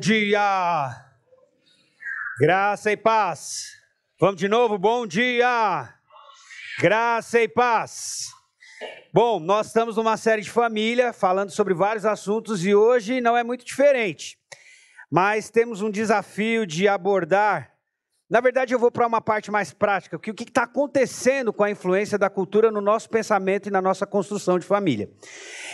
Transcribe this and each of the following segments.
dia, graça e paz. Vamos de novo, bom dia, graça e paz. Bom, nós estamos numa série de família, falando sobre vários assuntos e hoje não é muito diferente. Mas temos um desafio de abordar. Na verdade, eu vou para uma parte mais prática, que o que está acontecendo com a influência da cultura no nosso pensamento e na nossa construção de família.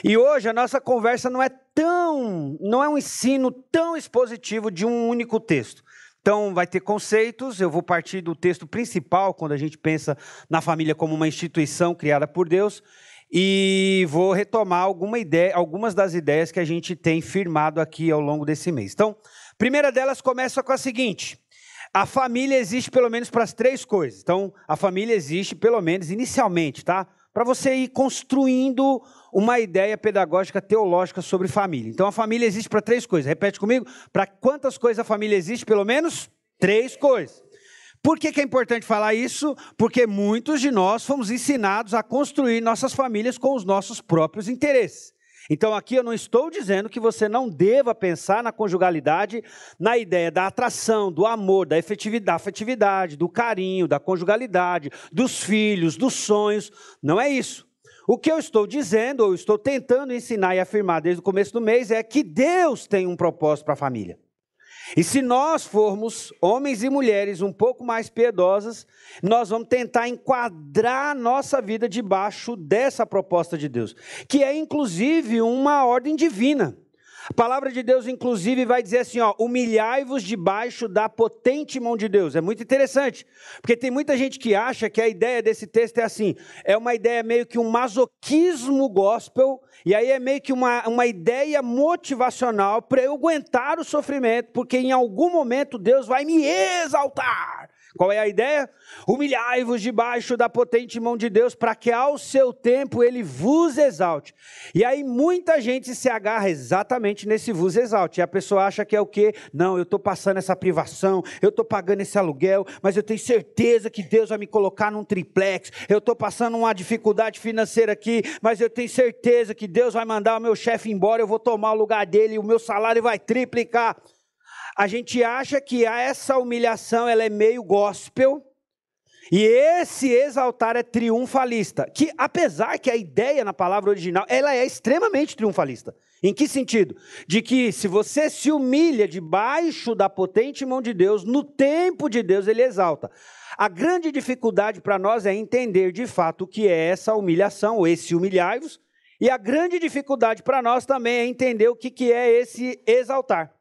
E hoje a nossa conversa não é um ensino tão expositivo de um único texto. Então, vai ter conceitos, eu vou partir do texto principal, quando a gente pensa na família como uma instituição criada por Deus, e vou retomar algumas das ideias que a gente tem firmado aqui ao longo desse mês. Então, a primeira delas começa com a seguinte: a família existe pelo menos para as três coisas. Então, a família existe pelo menos inicialmente, tá? Para você ir construindo uma ideia pedagógica, teológica sobre família. Então, a família existe para três coisas. Repete comigo. Para quantas coisas a família existe? Pelo menos três coisas. Por que é importante falar isso? Porque muitos de nós fomos ensinados a construir nossas famílias com os nossos próprios interesses. Então aqui eu não estou dizendo que você não deva pensar na conjugalidade, na ideia da atração, do amor, da afetividade, do carinho, da conjugalidade, dos filhos, dos sonhos. Não é isso. O que eu estou dizendo, ou estou tentando ensinar e afirmar desde o começo do mês, é que Deus tem um propósito para a família. E se nós formos homens e mulheres um pouco mais piedosas, nós vamos tentar enquadrar a nossa vida debaixo dessa proposta de Deus, que é inclusive uma ordem divina. A palavra de Deus inclusive vai dizer assim, humilhai-vos debaixo da potente mão de Deus. É muito interessante, porque tem muita gente que acha que a ideia desse texto é assim, é uma ideia meio que um masoquismo gospel, e aí é meio que uma ideia motivacional para eu aguentar o sofrimento, porque em algum momento Deus vai me exaltar. Qual é a ideia? Humilhai-vos debaixo da potente mão de Deus, para que ao seu tempo Ele vos exalte. E aí muita gente se agarra exatamente nesse vos exalte. E a pessoa acha que é o quê? Não, eu estou passando essa privação, eu estou pagando esse aluguel, mas eu tenho certeza que Deus vai me colocar num triplex. Eu estou passando uma dificuldade financeira aqui, mas eu tenho certeza que Deus vai mandar o meu chefe embora, eu vou tomar o lugar dele e o meu salário vai triplicar. A gente acha que essa humilhação ela é meio gospel, e esse exaltar é triunfalista, que apesar que a ideia na palavra original, ela é extremamente triunfalista. Em que sentido? De que se você se humilha debaixo da potente mão de Deus, no tempo de Deus ele exalta. A grande dificuldade para nós é entender de fato o que é essa humilhação, ou esse humilhai-vos, e a grande dificuldade para nós também é entender o que é esse exaltar.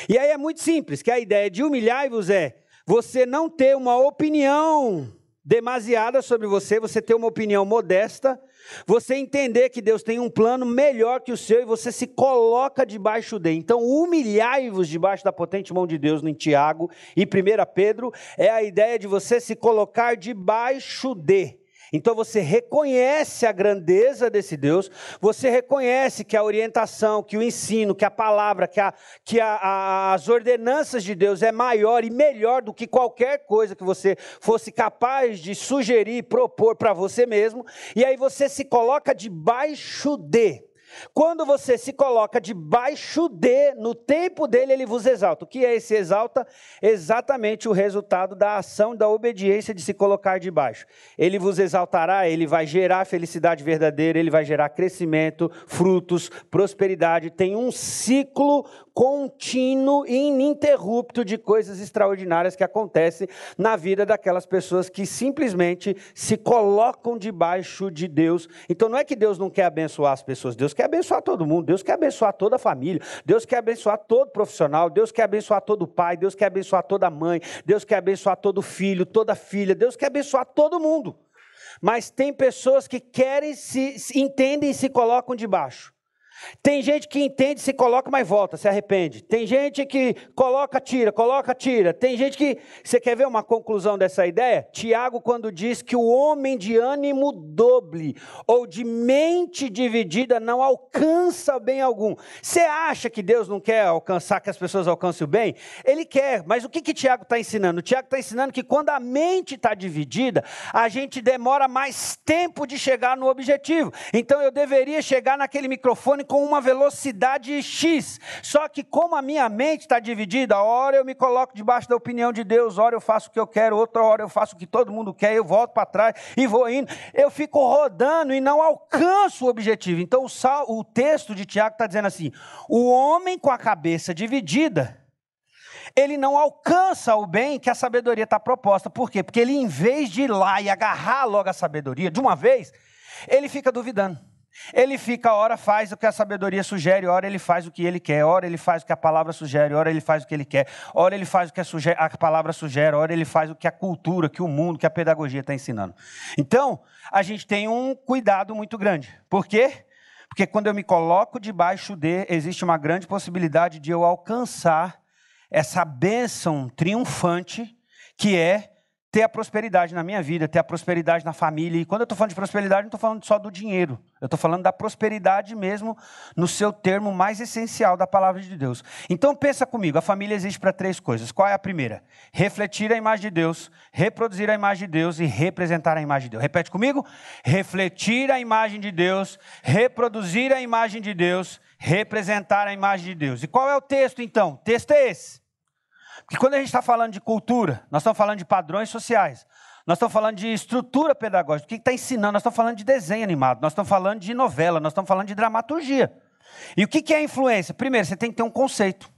E aí é muito simples, que a ideia de humilhai-vos é você não ter uma opinião demasiada sobre você ter uma opinião modesta, você entender que Deus tem um plano melhor que o seu e você se coloca debaixo dele. Então, humilhai-vos debaixo da potente mão de Deus em Tiago e 1 Pedro, é a ideia de você se colocar debaixo de. Então você reconhece a grandeza desse Deus, você reconhece que a orientação, que o ensino, que a palavra, que as ordenanças de Deus é maior e melhor do que qualquer coisa que você fosse capaz de sugerir, propor para você mesmo, e aí você se coloca debaixo de. Quando você se coloca debaixo de, no tempo dele, ele vos exalta. O que é esse exalta? Exatamente o resultado da ação, da obediência de se colocar debaixo. Ele vos exaltará, ele vai gerar felicidade verdadeira, ele vai gerar crescimento, frutos, prosperidade. Tem um ciclo contínuo e ininterrupto de coisas extraordinárias que acontecem na vida daquelas pessoas que simplesmente se colocam debaixo de Deus. Então não é que Deus não quer abençoar as pessoas, Deus quer abençoar todo mundo, Deus quer abençoar toda a família, Deus quer abençoar todo profissional, Deus quer abençoar todo pai, Deus quer abençoar toda mãe, Deus quer abençoar todo filho, toda filha, Deus quer abençoar todo mundo. Mas tem pessoas que entendem e se colocam debaixo. Tem gente que entende, se coloca, mas volta, se arrepende. Tem gente que coloca, tira. Tem gente que... Você quer ver uma conclusão dessa ideia? Tiago, quando diz que o homem de ânimo doble ou de mente dividida não alcança bem algum. Você acha que Deus não quer alcançar, que as pessoas alcancem o bem? Ele quer, mas o que Tiago está ensinando? O Tiago está ensinando que quando a mente está dividida, a gente demora mais tempo de chegar no objetivo. Então eu deveria chegar naquele microfone com uma velocidade X. Só que como a minha mente está dividida, ora eu me coloco debaixo da opinião de Deus, ora eu faço o que eu quero, outra hora eu faço o que todo mundo quer, eu volto para trás e vou indo. Eu fico rodando e não alcanço o objetivo. Então o texto de Tiago está dizendo assim, o homem com a cabeça dividida, ele não alcança o bem que a sabedoria está proposta. Por quê? Porque ele, em vez de ir lá e agarrar logo a sabedoria de uma vez, ele fica duvidando. Ele fica, ora faz o que a sabedoria sugere, ora ele faz o que ele quer, ora ele faz o que a palavra sugere, ora ele faz o que ele quer, ora ele faz o que a palavra sugere, ora ele faz o que a cultura, que o mundo, que a pedagogia está ensinando. Então, a gente tem um cuidado muito grande. Por quê? Porque quando eu me coloco debaixo existe uma grande possibilidade de eu alcançar essa bênção triunfante que é ter a prosperidade na minha vida, ter a prosperidade na família. E quando eu estou falando de prosperidade, não estou falando só do dinheiro. Eu estou falando da prosperidade mesmo no seu termo mais essencial da palavra de Deus. Então pensa comigo, a família existe para 3 coisas. Qual é a primeira? Refletir a imagem de Deus, reproduzir a imagem de Deus e representar a imagem de Deus. Repete comigo. Refletir a imagem de Deus, reproduzir a imagem de Deus, representar a imagem de Deus. E qual é o texto então? O texto é esse. Porque quando a gente está falando de cultura, nós estamos falando de padrões sociais, nós estamos falando de estrutura pedagógica, o que está ensinando, nós estamos falando de desenho animado, nós estamos falando de novela, nós estamos falando de dramaturgia. E o que é influência? Primeiro, você tem que ter um conceito.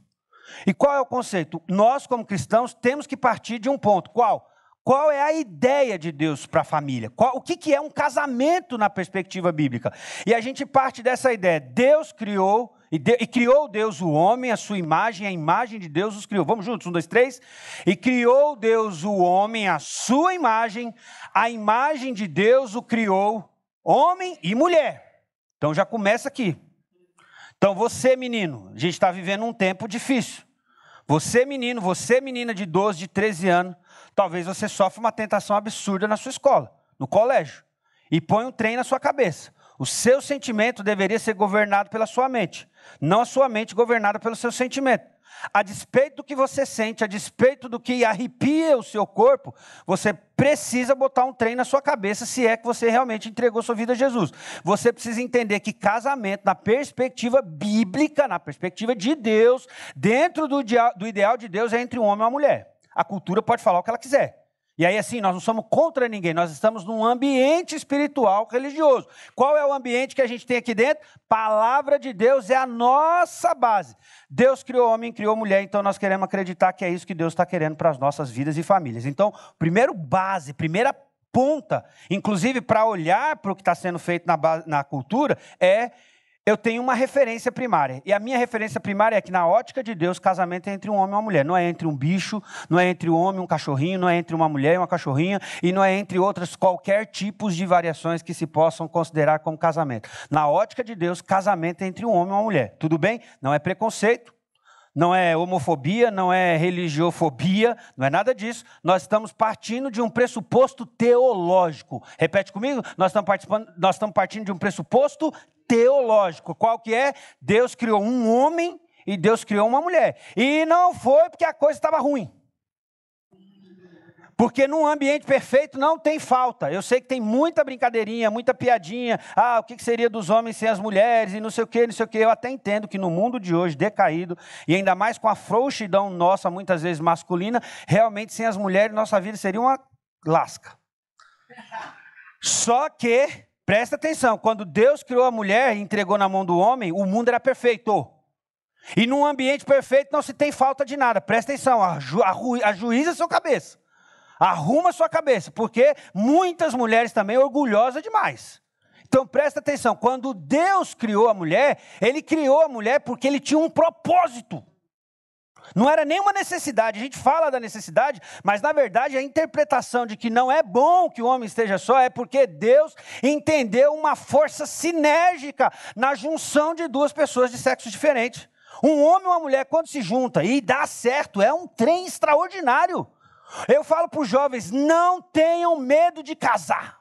E qual é o conceito? Nós, como cristãos, temos que partir de um ponto. Qual? Qual é a ideia de Deus para a família? O que é um casamento na perspectiva bíblica? E a gente parte dessa ideia. Deus criou... E criou Deus o homem, a sua imagem, a imagem de Deus os criou. Vamos juntos, 1, 2, 3. E criou Deus o homem, a sua imagem, a imagem de Deus o criou, homem e mulher. Então já começa aqui. Então você, menino, a gente está vivendo um tempo difícil. Você, menino, você, menina de 12, de 13 anos, talvez você sofra uma tentação absurda na sua escola, no colégio, e põe um trem na sua cabeça. O seu sentimento deveria ser governado pela sua mente, não a sua mente governada pelo seu sentimento. A despeito do que você sente, a despeito do que arrepia o seu corpo, você precisa botar um trem na sua cabeça se é que você realmente entregou sua vida a Jesus. Você precisa entender que casamento, na perspectiva bíblica, na perspectiva de Deus, dentro do ideal de Deus, é entre um homem e uma mulher. A cultura pode falar o que ela quiser. E aí assim, nós não somos contra ninguém, nós estamos num ambiente espiritual religioso. Qual é o ambiente que a gente tem aqui dentro? Palavra de Deus é a nossa base. Deus criou homem, criou mulher, então nós queremos acreditar que é isso que Deus está querendo para as nossas vidas e famílias. Então, primeira ponta, inclusive para olhar para o que está sendo feito na cultura, eu tenho uma referência primária. E a minha referência primária é que, na ótica de Deus, casamento é entre um homem e uma mulher. Não é entre um bicho, não é entre um homem e um cachorrinho, não é entre uma mulher e uma cachorrinha, e não é entre outras qualquer tipos de variações que se possam considerar como casamento. Na ótica de Deus, casamento é entre um homem e uma mulher. Tudo bem? Não é preconceito, não é homofobia, não é religiofobia, não é nada disso. Nós estamos partindo de um pressuposto teológico. Repete comigo? Nós estamos partindo de um pressuposto teológico. Qual que é? Deus criou um homem e Deus criou uma mulher. E não foi porque a coisa estava ruim. Porque num ambiente perfeito não tem falta. Eu sei que tem muita brincadeirinha, muita piadinha. O que seria dos homens sem as mulheres e não sei o que, não sei o que. Eu até entendo que no mundo de hoje, decaído, e ainda mais com a frouxidão nossa, muitas vezes masculina, realmente sem as mulheres, nossa vida seria uma lasca. Só que, presta atenção, quando Deus criou a mulher e entregou na mão do homem, o mundo era perfeito. E num ambiente perfeito não se tem falta de nada. Presta atenção, ajuiza sua cabeça. Arruma sua cabeça, porque muitas mulheres também orgulhosas demais. Então presta atenção, quando Deus criou a mulher, Ele criou a mulher porque Ele tinha um propósito. Não era nenhuma necessidade, a gente fala da necessidade, mas na verdade a interpretação de que não é bom que o homem esteja só é porque Deus entendeu uma força sinérgica na junção de duas pessoas de sexos diferentes. Um homem e uma mulher, quando se junta e dá certo, é um trem extraordinário. Eu falo para os jovens, não tenham medo de casar.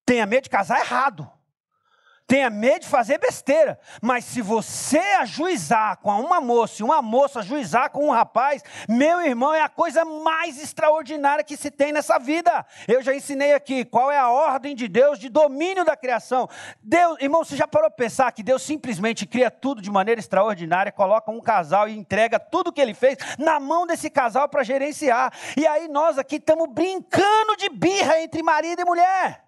Tenha medo de casar errado. Tenha medo de fazer besteira. Mas se você ajuizar com uma moça e uma moça ajuizar com um rapaz, meu irmão, é a coisa mais extraordinária que se tem nessa vida. Eu já ensinei aqui qual é a ordem de Deus de domínio da criação. Deus, irmão, você já parou para pensar que Deus simplesmente cria tudo de maneira extraordinária, coloca um casal e entrega tudo que ele fez na mão desse casal para gerenciar. E aí nós aqui estamos brincando de birra entre marido e mulher.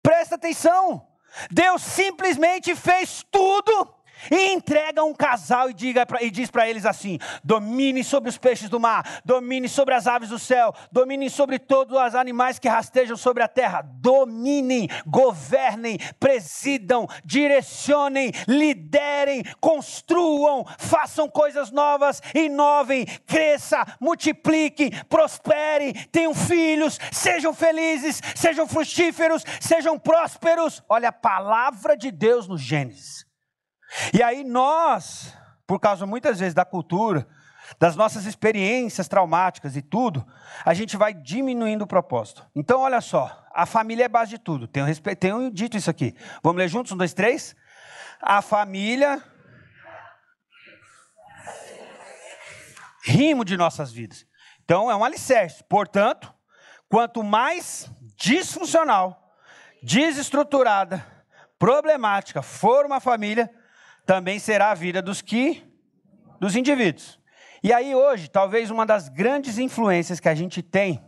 Presta atenção. Deus simplesmente fez tudo e entrega um casal e diz para eles assim: domine sobre os peixes do mar, domine sobre as aves do céu, domine sobre todos os animais que rastejam sobre a terra. Dominem, governem, presidam, direcionem, liderem, construam, façam coisas novas, inovem, cresça, multipliquem, prosperem, tenham filhos, sejam felizes, sejam frutíferos, sejam prósperos. Olha a palavra de Deus no Gênesis. E aí nós, por causa muitas vezes da cultura, das nossas experiências traumáticas e tudo, a gente vai diminuindo o propósito. Então olha só, a família é base de tudo. Tenho dito isso aqui. Vamos ler juntos? 1, 2, 3. A família, rimo de nossas vidas. Então é um alicerce. Portanto, quanto mais disfuncional, desestruturada, problemática for uma família, também será a vida dos indivíduos. E aí hoje, talvez uma das grandes influências que a gente tem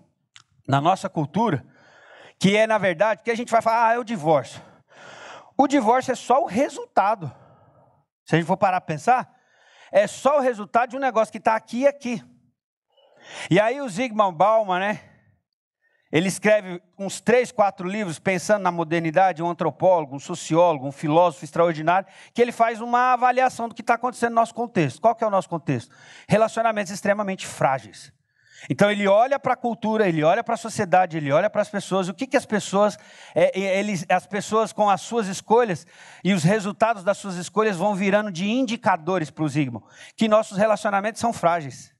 na nossa cultura, que é na verdade, que a gente vai falar, é o divórcio. O divórcio é só o resultado. Se a gente for parar para pensar, é só o resultado de um negócio que está aqui e aqui. E aí o Zygmunt Bauman, né? Ele escreve uns 3, 4 livros pensando na modernidade, um antropólogo, um sociólogo, um filósofo extraordinário, que ele faz uma avaliação do que está acontecendo no nosso contexto. Qual que é o nosso contexto? Relacionamentos extremamente frágeis. Então ele olha para a cultura, ele olha para a sociedade, ele olha para as pessoas, o que as pessoas, as pessoas com as suas escolhas e os resultados das suas escolhas vão virando de indicadores para o Zygmunt, que nossos relacionamentos são frágeis.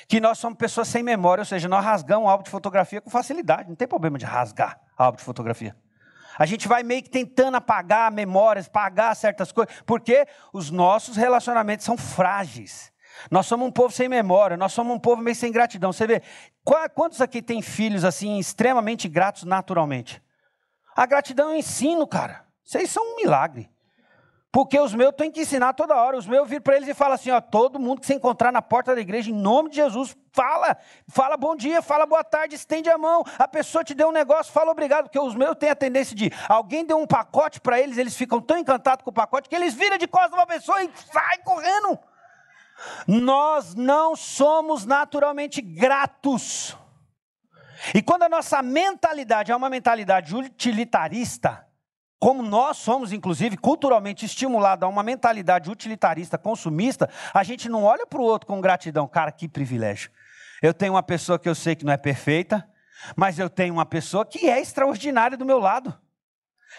Que nós somos pessoas sem memória, ou seja, nós rasgamos um álbum de fotografia com facilidade, não tem problema de rasgar álbum de fotografia. A gente vai meio que tentando apagar memórias, apagar certas coisas, porque os nossos relacionamentos são frágeis. Nós somos um povo sem memória, nós somos um povo meio sem gratidão. Você vê, quantos aqui tem filhos assim, extremamente gratos naturalmente? A gratidão é um ensino, cara. Vocês são um milagre. Porque os meus têm que ensinar toda hora. Os meus viram para eles e falam assim, ó, todo mundo que se encontrar na porta da igreja, em nome de Jesus, fala bom dia, fala boa tarde, estende a mão. A pessoa te deu um negócio, fala obrigado. Porque os meus têm a tendência de, alguém deu um pacote para eles, eles ficam tão encantados com o pacote, que eles viram de costas uma pessoa e saem correndo. Nós não somos naturalmente gratos. E quando a nossa mentalidade é uma mentalidade utilitarista, como nós somos, inclusive, culturalmente estimulados a uma mentalidade utilitarista, consumista, a gente não olha para o outro com gratidão. Cara, que privilégio. Eu tenho uma pessoa que eu sei que não é perfeita, mas eu tenho uma pessoa que é extraordinária do meu lado.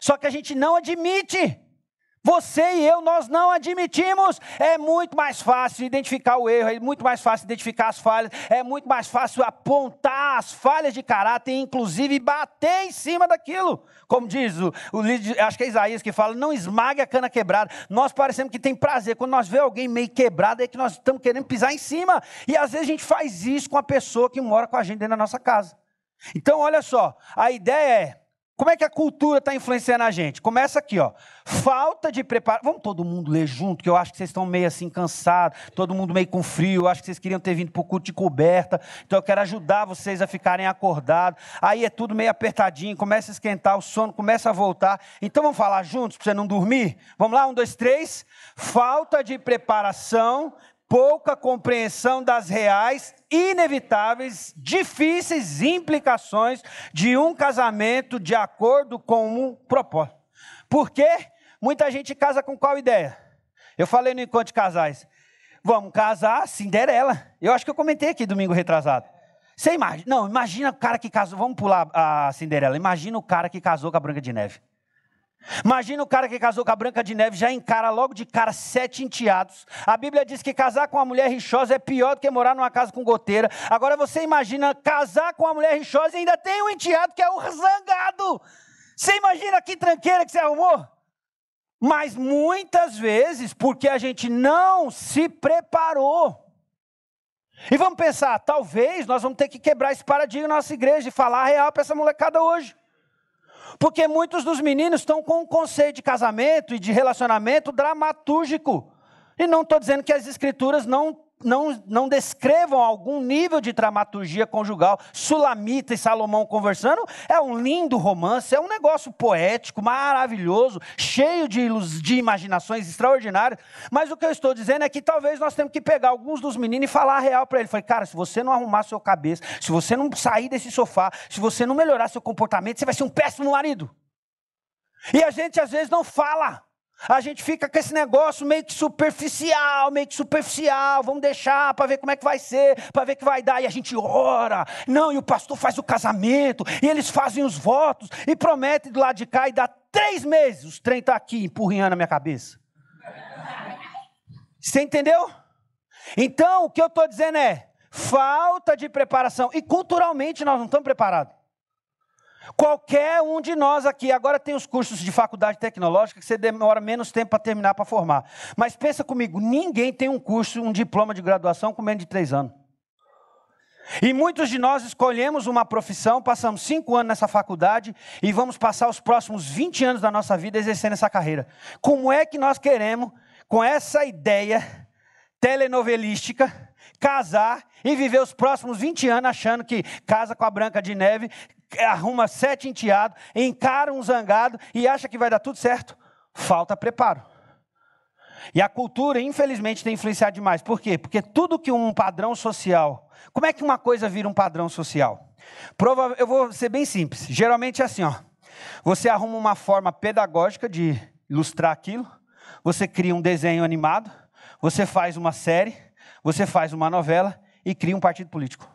Só que a gente não admite. Você e eu, nós não admitimos. É muito mais fácil identificar o erro, é muito mais fácil identificar as falhas, é muito mais fácil apontar as falhas de caráter e inclusive bater em cima daquilo. Como diz o líder, acho que é Isaías que fala, não esmague a cana quebrada. Nós parecemos que tem prazer. Quando nós vemos alguém meio quebrado, é que nós estamos querendo pisar em cima. E às vezes a gente faz isso com a pessoa que mora com a gente dentro da nossa casa. Então olha só, a ideia é, como é que a cultura está influenciando a gente? Começa aqui, ó. Falta de preparo. Vamos todo mundo ler junto, que eu acho que vocês estão meio assim cansados, todo mundo meio com frio, eu acho que vocês queriam ter vindo para o culto de coberta, então eu quero ajudar vocês a ficarem acordados. Aí é tudo meio apertadinho, começa a esquentar, o sono começa a voltar. Então vamos falar juntos para você não dormir? Vamos lá, 1, 2, 3. Falta de preparação, pouca compreensão das reais, inevitáveis, difíceis implicações de um casamento de acordo com um propósito. Por quê? Muita gente casa com qual ideia? Eu falei no encontro de casais, vamos casar Cinderela. Eu acho que eu comentei aqui domingo retrasado. Você imagina, não, imagina o cara que casou, vamos pular a Cinderela, imagina o cara que casou com a Branca de Neve. Imagina o cara que casou com a Branca de Neve, já encara logo de cara 7 enteados. A Bíblia diz que casar com uma mulher rixosa é pior do que morar numa casa com goteira. Agora você imagina casar com uma mulher rixosa e ainda tem um enteado que é o zangado. Você imagina que tranqueira que você arrumou? Mas muitas vezes porque a gente não se preparou. E vamos pensar, talvez nós vamos ter que quebrar esse paradigma na nossa igreja e falar a real para essa molecada hoje. Porque muitos dos meninos estão com um conceito de casamento e de relacionamento dramatúrgico. E não estou dizendo que as escrituras não descrevam algum nível de dramaturgia conjugal. Sulamita e Salomão conversando é um lindo romance, é um negócio poético, maravilhoso, cheio de imaginações extraordinárias. Mas o que eu estou dizendo é que talvez nós temos que pegar alguns dos meninos e falar a real para eles. Falei, cara, se você não arrumar sua cabeça, se você não sair desse sofá, se você não melhorar seu comportamento, você vai ser um péssimo marido. E a gente às vezes não fala. A gente fica com esse negócio meio que superficial, vamos deixar para ver como é que vai ser, para ver o que vai dar, e a gente ora, não, e o pastor faz o casamento, e eles fazem os votos, e prometem do lado de cá, e dá 3 meses, os trem estão aqui, empurrinhando a minha cabeça. Você entendeu? Então, o que eu estou dizendo é, falta de preparação, e culturalmente nós não estamos preparados. Qualquer um de nós aqui, agora tem os cursos de faculdade tecnológica que você demora menos tempo para terminar, para formar. Mas pensa comigo, ninguém tem um curso, um diploma de graduação com menos de 3 anos. E muitos de nós escolhemos uma profissão, passamos 5 anos nessa faculdade e vamos passar os próximos 20 anos da nossa vida exercendo essa carreira. Como é que nós queremos, com essa ideia telenovelística, casar e viver os próximos 20 anos achando que casa com a Branca de Neve, arruma 7 enteados, encara um zangado e acha que vai dar tudo certo? Falta preparo. E a cultura, infelizmente, tem influenciado demais. Por quê? Porque tudo que um padrão social... Como é que uma coisa vira um padrão social? Eu vou ser bem simples. Geralmente é assim, ó. Você arruma uma forma pedagógica de ilustrar aquilo, você cria um desenho animado, você faz uma série, você faz uma novela e cria um partido político.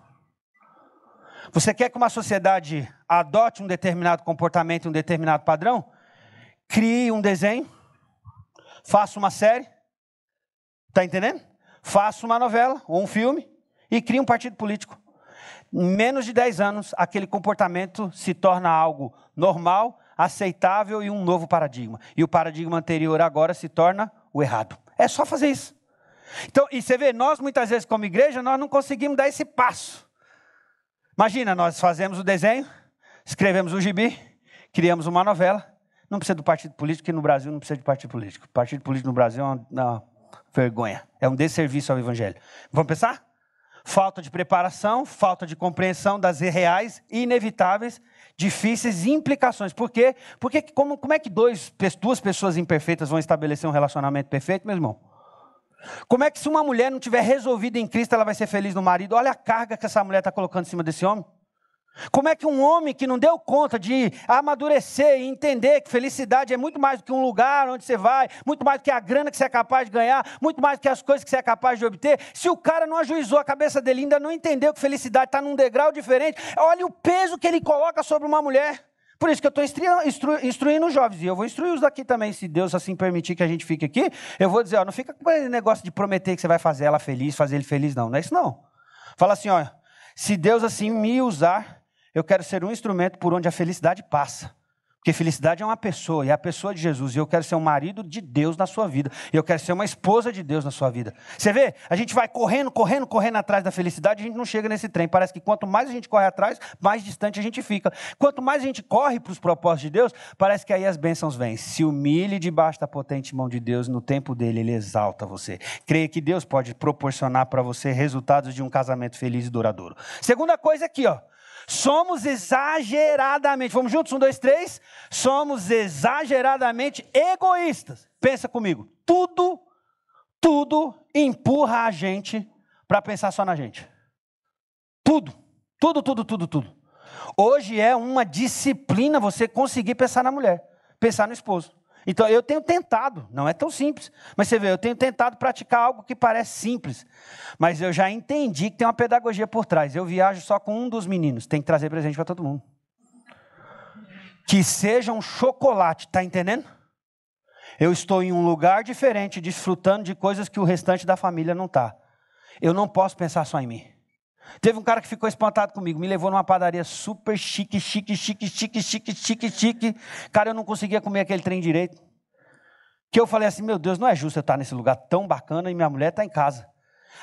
Você quer que uma sociedade adote um determinado comportamento, um determinado padrão? Crie um desenho, faça uma série, está entendendo? Faça uma novela ou um filme e crie um partido político. Em menos de 10 anos, aquele comportamento se torna algo normal, aceitável e um novo paradigma. E o paradigma anterior agora se torna o errado. É só fazer isso. Então, e você vê, nós muitas vezes como igreja, nós não conseguimos dar esse passo. Imagina, nós fazemos o desenho, escrevemos o gibi, criamos uma novela, não precisa do partido político, que no Brasil não precisa de partido político. Partido político no Brasil é uma vergonha, é um desserviço ao evangelho. Vamos pensar? Falta de preparação, falta de compreensão das reais, inevitáveis, difíceis implicações. Por quê? Porque como é que duas pessoas imperfeitas vão estabelecer um relacionamento perfeito, meu irmão? Como é que se uma mulher não tiver resolvido em Cristo, ela vai ser feliz no marido? Olha a carga que essa mulher está colocando em cima desse homem. Como é que um homem que não deu conta de amadurecer e entender que felicidade é muito mais do que um lugar onde você vai, muito mais do que a grana que você é capaz de ganhar, muito mais do que as coisas que você é capaz de obter, se o cara não ajuizou a cabeça dele, ainda não entendeu que felicidade está num degrau diferente, olha o peso que ele coloca sobre uma mulher. Por isso que eu estou instruindo os jovens, e eu vou instruir os daqui também, se Deus assim permitir que a gente fique aqui, eu vou dizer, ó, não fica com esse negócio de prometer que você vai fazer ela feliz, fazer ele feliz, não é isso não. Fala assim, ó, se Deus assim me usar, eu quero ser um instrumento por onde a felicidade passa. Porque felicidade é uma pessoa, e é a pessoa de Jesus. E eu quero ser um marido de Deus na sua vida. E eu quero ser uma esposa de Deus na sua vida. Você vê? A gente vai correndo atrás da felicidade, a gente não chega nesse trem. Parece que quanto mais a gente corre atrás, mais distante a gente fica. Quanto mais a gente corre para os propósitos de Deus, parece que aí as bênçãos vêm. Se humilhe debaixo da potente mão de Deus, no tempo dele, ele exalta você. Creia que Deus pode proporcionar para você resultados de um casamento feliz e duradouro. Segunda coisa aqui, ó. Somos exageradamente, vamos juntos? 1, 2, 3. Somos exageradamente egoístas. Pensa comigo. Tudo empurra a gente para pensar só na gente. Tudo. Hoje é uma disciplina você conseguir pensar na mulher, pensar no esposo. Então, eu tenho tentado, não é tão simples, mas você vê, eu tenho tentado praticar algo que parece simples, mas eu já entendi que tem uma pedagogia por trás. Eu viajo só com um dos meninos, tem que trazer presente para todo mundo. Que seja um chocolate, tá entendendo? Eu estou em um lugar diferente, desfrutando de coisas que o restante da família não está. Eu não posso pensar só em mim. Teve um cara que ficou espantado comigo, me levou numa padaria super chique. Cara, eu não conseguia comer aquele trem direito. que eu falei assim, meu Deus, não é justo eu estar nesse lugar tão bacana e minha mulher está em casa.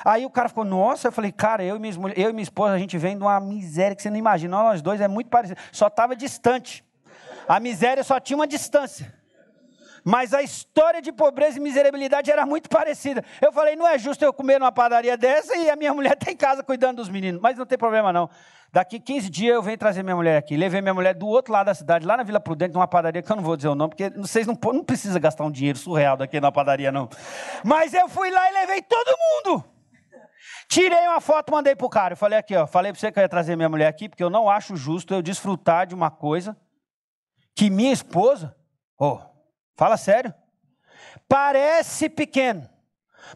Aí o cara ficou, nossa, eu falei, cara, eu e minha esposa, a gente vem de uma miséria que você não imagina, nós dois é muito parecido, só estava distante. A miséria só tinha uma distância. Mas a história de pobreza e miserabilidade era muito parecida. Eu falei, não é justo eu comer numa padaria dessa e a minha mulher está em casa cuidando dos meninos. Mas não tem problema não. Daqui 15 dias eu venho trazer minha mulher aqui. Levei minha mulher do outro lado da cidade, lá na Vila Prudente, numa padaria que eu não vou dizer o nome, porque vocês não precisam gastar um dinheiro surreal daqui na padaria não. Mas eu fui lá e levei todo mundo. Tirei uma foto, mandei pro cara. Eu falei aqui, ó, falei para você que eu ia trazer minha mulher aqui, porque eu não acho justo eu desfrutar de uma coisa que minha esposa... Fala sério. Parece pequeno,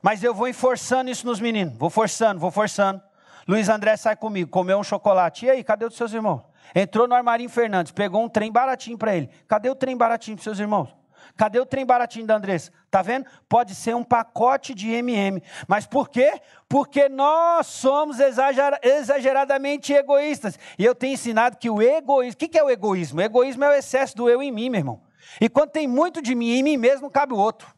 mas eu vou forçando isso nos meninos. Vou forçando. Luiz André sai comigo, comeu um chocolate. E aí, cadê os seus irmãos? Entrou no Armarinho Fernandes, pegou um trem baratinho para ele. Cadê o trem baratinho para seus irmãos? Cadê o trem baratinho da Andressa? Tá vendo? Pode ser um pacote de M&M. Mas por quê? Porque nós somos exageradamente egoístas. E eu tenho ensinado que o egoísmo... O que é o egoísmo? O egoísmo é o excesso do eu em mim, meu irmão. E quando tem muito de mim em mim mesmo, não cabe o outro.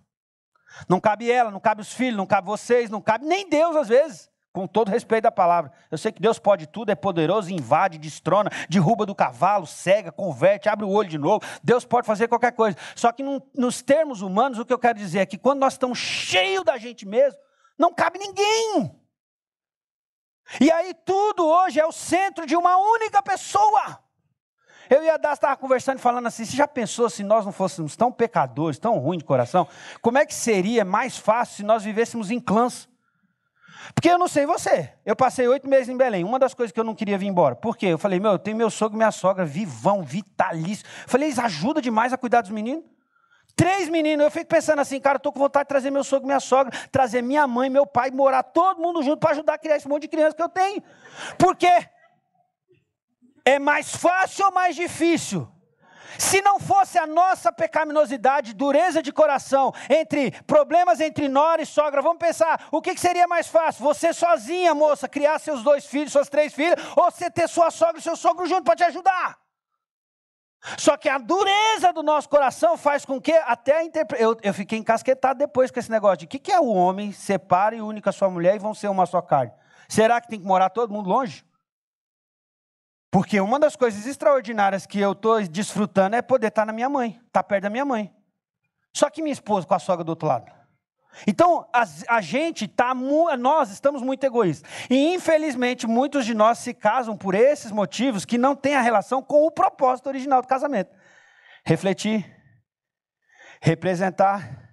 Não cabe ela, não cabe os filhos, não cabe vocês, não cabe nem Deus às vezes. Com todo respeito à palavra. Eu sei que Deus pode tudo, é poderoso, invade, destrona, derruba do cavalo, cega, converte, abre o olho de novo. Deus pode fazer qualquer coisa. Só que nos termos humanos, o que eu quero dizer é que quando nós estamos cheios da gente mesmo, não cabe ninguém. E aí tudo hoje é o centro de uma única pessoa. Eu e a Das estava conversando e falando assim, você já pensou se nós não fôssemos tão pecadores, tão ruins de coração, como é que seria mais fácil se nós vivêssemos em clãs? Porque eu não sei você, eu passei 8 meses em Belém, uma das coisas que eu não queria vir embora. Por quê? Eu falei, eu tenho meu sogro e minha sogra, vivão, vitalício. Eu falei, eles ajudam demais a cuidar dos meninos. 3 meninos, eu fico pensando assim, cara, eu estou com vontade de trazer meu sogro e minha sogra, trazer minha mãe, meu pai, morar todo mundo junto para ajudar a criar esse monte de criança que eu tenho. Por quê? É mais fácil ou mais difícil? Se não fosse a nossa pecaminosidade, dureza de coração, problemas entre nora e sogra, vamos pensar, o que seria mais fácil? Você sozinha, moça, criar seus 2 filhos, suas 3 filhas, ou você ter sua sogra e seu sogro junto para te ajudar? Só que a dureza do nosso coração faz com que, eu fiquei encasquetado depois com esse negócio de que é o homem, separa e une com a sua mulher e vão ser uma só carne. Será que tem que morar todo mundo longe? Porque uma das coisas extraordinárias que eu estou desfrutando é poder estar na minha mãe, estar perto da minha mãe. Só que minha esposa com a sogra do outro lado. Então, nós estamos muito egoístas. E, infelizmente, muitos de nós se casam por esses motivos que não têm a relação com o propósito original do casamento. Refletir, representar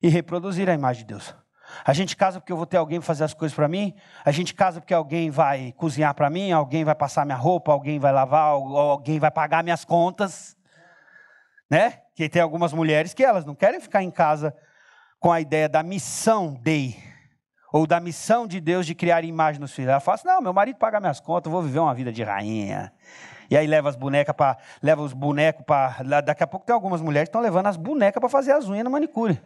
e reproduzir a imagem de Deus. A gente casa porque eu vou ter alguém para fazer as coisas para mim. A gente casa porque alguém vai cozinhar para mim, alguém vai passar minha roupa, alguém vai lavar, alguém vai pagar minhas contas. Né? Que tem algumas mulheres que elas não querem ficar em casa com a ideia da missão ou da missão de Deus de criar imagem nos filhos. Ela fala assim, não, meu marido paga minhas contas, eu vou viver uma vida de rainha. E aí leva os bonecos para... Daqui a pouco tem algumas mulheres que estão levando as bonecas para fazer as unhas na manicure.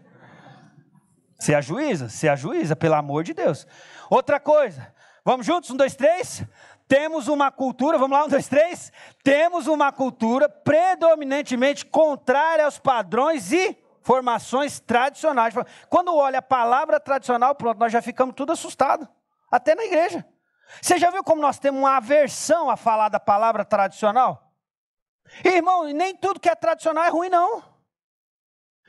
Se ajuiza, pelo amor de Deus. Outra coisa, vamos juntos? 1, 2, 3. Temos uma cultura, vamos lá, 1, 2, 3. Temos uma cultura predominantemente contrária aos padrões e formações tradicionais. Quando olha a palavra tradicional, pronto, nós já ficamos tudo assustados. Até na igreja. Você já viu como nós temos uma aversão a falar da palavra tradicional? Irmão, nem tudo que é tradicional é ruim, não.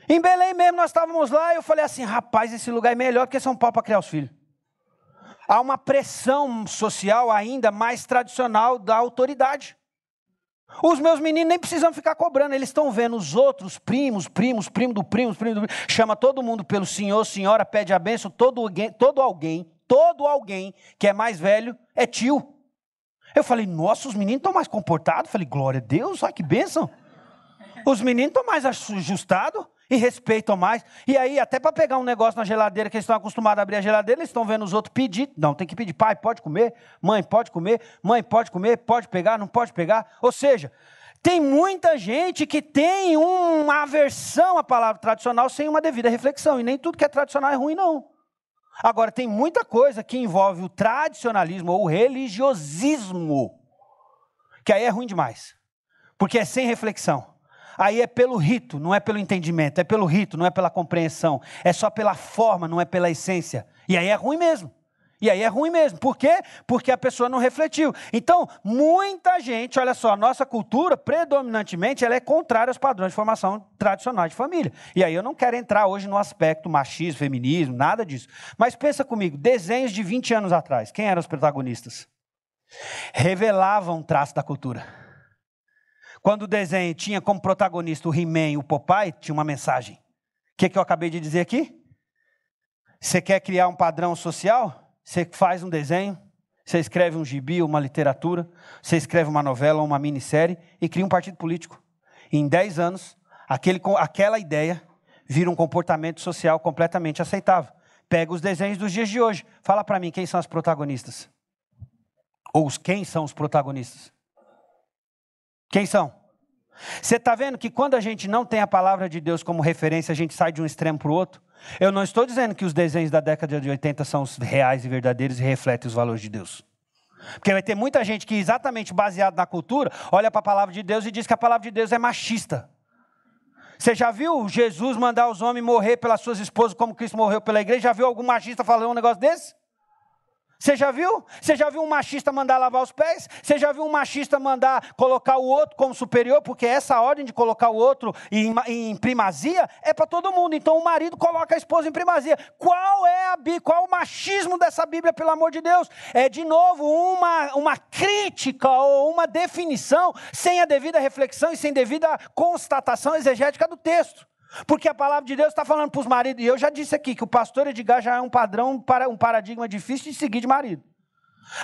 Em Belém mesmo, nós estávamos lá e eu falei assim, rapaz, esse lugar é melhor que São Paulo para criar os filhos. Há uma pressão social ainda mais tradicional da autoridade. Os meus meninos nem precisam ficar cobrando, eles estão vendo os outros primo do primo, chama todo mundo pelo senhor, senhora, pede a bênção, todo alguém que é mais velho é tio. Eu falei, nossa, os meninos estão mais comportados, falei, glória a Deus, olha que bênção. Os meninos estão mais ajustados e respeitam mais. E aí, até para pegar um negócio na geladeira, que eles estão acostumados a abrir a geladeira, eles estão vendo os outros pedir. Não, tem que pedir, pai, pode comer, mãe, pode comer, pode pegar, não pode pegar. Ou seja, tem muita gente que tem uma aversão à palavra tradicional sem uma devida reflexão. E nem tudo que é tradicional é ruim, não. Agora, tem muita coisa que envolve o tradicionalismo ou o religiosismo, que aí é ruim demais. Porque é sem reflexão. aí é pelo rito, não é pelo entendimento, é pelo rito, não é pela compreensão, é só pela forma, não é pela essência. E aí é ruim mesmo. Por quê? Porque a pessoa não refletiu. Então, muita gente, olha só, a nossa cultura, predominantemente, ela é contrária aos padrões de formação tradicionais de família. E aí eu não quero entrar hoje no aspecto machismo, feminismo, nada disso. Mas pensa comigo, desenhos de 20 anos atrás, quem eram os protagonistas? Revelavam um traço da cultura. Quando o desenho tinha como protagonista o He-Man e o Popeye, tinha uma mensagem. O que eu acabei de dizer aqui? Você quer criar um padrão social? Você faz um desenho, você escreve um gibi, uma literatura, você escreve uma novela ou uma minissérie e cria um partido político. E em 10 anos, aquela ideia vira um comportamento social completamente aceitável. Pega os desenhos dos dias de hoje. Fala para mim quem são as protagonistas. Ou quem são os protagonistas? Quem são? Você está vendo que quando a gente não tem a palavra de Deus como referência, a gente sai de um extremo para o outro? Eu não estou dizendo que os desenhos da década de 80 são os reais e verdadeiros e refletem os valores de Deus. Porque vai ter muita gente que, exatamente baseado na cultura, olha para a palavra de Deus e diz que a palavra de Deus é machista. Você já viu Jesus mandar os homens morrer pelas suas esposas como Cristo morreu pela igreja? Já viu algum machista falando um negócio desse? Você já viu? Você já viu um machista mandar lavar os pés? Você já viu um machista mandar colocar o outro como superior? Porque essa ordem de colocar o outro em primazia é para todo mundo. Então o marido coloca a esposa em primazia. Qual o machismo dessa Bíblia, pelo amor de Deus? É de novo uma crítica ou uma definição sem a devida reflexão e sem devida constatação exegética do texto. Porque a palavra de Deus está falando para os maridos, e eu já disse aqui que o pastor Edgar já é um padrão, um paradigma difícil de seguir de marido.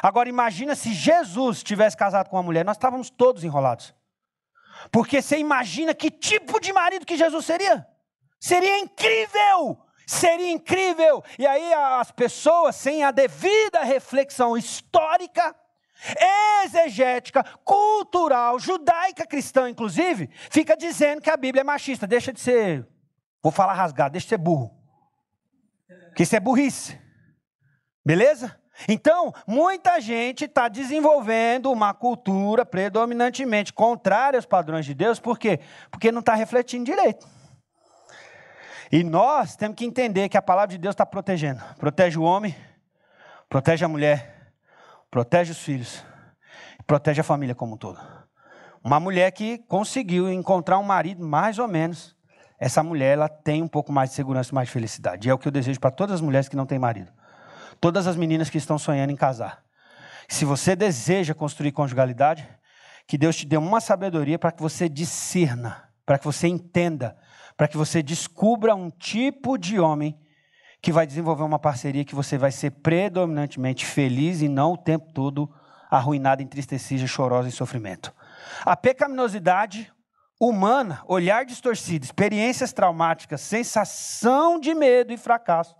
Agora imagina se Jesus tivesse casado com uma mulher, nós estávamos todos enrolados. Porque você imagina que tipo de marido que Jesus seria? Seria incrível! Seria incrível! E aí as pessoas, sem a devida reflexão histórica, exegética, cultural, judaica, cristã, inclusive, fica dizendo que a Bíblia é machista. Deixa de ser, vou falar rasgado, deixa de ser burro. Porque isso é burrice. Beleza? Então, muita gente está desenvolvendo uma cultura predominantemente contrária aos padrões de Deus. Por quê? Porque não está refletindo direito. E nós temos que entender que a palavra de Deus está protegendo. Protege o homem, protege a mulher, protege os filhos, protege a família como um todo. Uma mulher que conseguiu encontrar um marido mais ou menos, essa mulher ela tem um pouco mais de segurança e mais de felicidade. E é o que eu desejo para todas as mulheres que não têm marido. Todas as meninas que estão sonhando em casar. Se você deseja construir conjugalidade, que Deus te dê uma sabedoria para que você discerna, para que você entenda, para que você descubra um tipo de homem que vai desenvolver uma parceria que você vai ser predominantemente feliz e não o tempo todo arruinado, entristecida, chorosa em sofrimento. A pecaminosidade humana, olhar distorcido, experiências traumáticas, sensação de medo e fracasso,